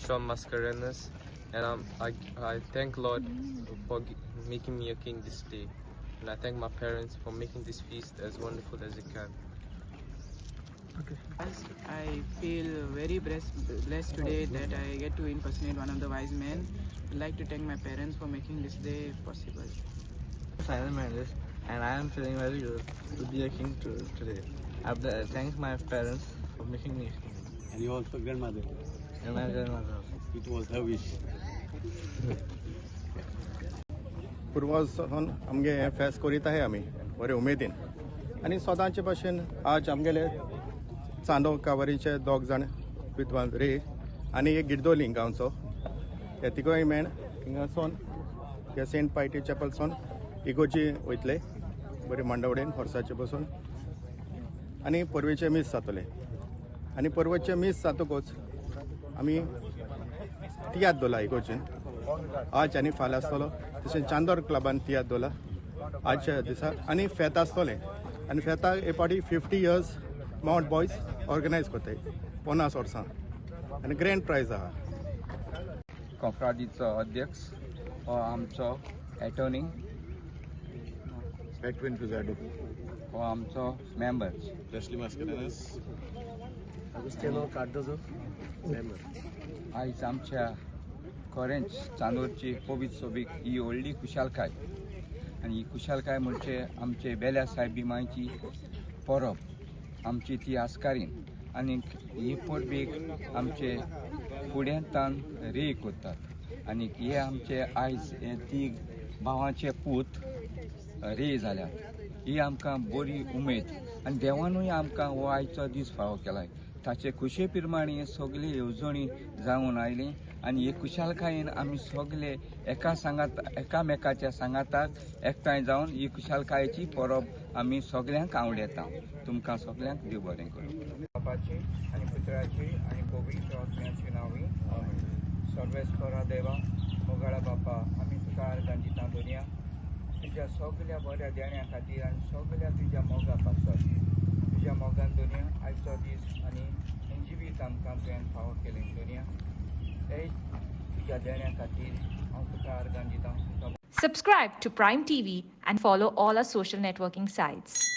from Mascarenas, and I thank Lord for making me a king this day, and I thank my parents for making this feast as wonderful as it can. I feel very blessed today that I get to impersonate one of the wise men. I'd like to thank my parents for making this day possible. Simon Mendes, and I am feeling very good to be a king today. I thank my parents for making me a king. And you also grandmother. And my grandmother also. It was her wish. पूर्वजांसून आमगे हे फेस्त करीत आहे आमी बरे उमेदीन आनी सदांचे भशेन आज आमगेले चांदो कावरीचे दोग जाण विद्वान रे आनी एक गिरदोली गांवचो हे तिगोय मेण हिंगासून हे सेंट पायटी चॅपलसून इगोजी वयतले बरे मांडवडेन हॉर्साचे बसून आनी परवेचे मीस जातले आनी परवेचे मीस जातकूच आमी तियात दोला इगोजीन आज आनी फाल्यां आसतलो तशें चांदोर क्लबान तियात दोला आजच्या दिसा आनी फेत आसतले आनी फेताक हे पाटी 50 इयर्स माउंट बॉयज ऑर्गनायज करताय 50 वर्सां आनी ग्रँड प्रायज आहा. कॉफ्राडीचो अध्यक्ष हो आमचो एटॉर्नी Edwin Pizarro. हो आमचो member Leslie Mascarenas. Agustino Cardozo. Member. आयज आमच्या खरेंच चांदोरची पवित्र सोबीक ही व्हडली खुशालकाय आनी ही खुशालकाय म्हणजे आमचे बेल्या साहेबी मांयची परब आमची ती आस्कारीन आनी ही परबेक आमचे फुड्यांतान रे करतात आनी हे आमचे आयज हे ती भावांचे पूत रे जाल्यात ही आमकां बरी उमेद आनी देवानूय आमकां हो आयचो दीस फावो केलाय ताचे खुशे प्रमाणे सगळे येवजणी जावन आयली आनी हे खुशालकायेन आमी सगळे एकामेकाच्या सांगाताक एकठांय जावन ही खुशालकायेची परब आमी सगळ्यांक आवडटा. तुमकां सगळ्यांक देव बरें करूं. बापाची आनी पुत्राची आनी पवित्र आत्म्याची नांवी सर्वेस्परा देवा मोगाळा बापा आमी तुका आर्गांजिता दुनिया तुज्या सगळ्या बऱ्या देण्या खातीर आनी सगळ्या तुज्या मोगा पासत तुज्या मोगान दुनिया आयचो दीस आनी जिवीत आमकां तुवें फावो केलें दुनिया हे तुज्या देण्या खातीर हांव तुका आर्गांजिता. Subscribe to Prime TV and follow all our social networking sites.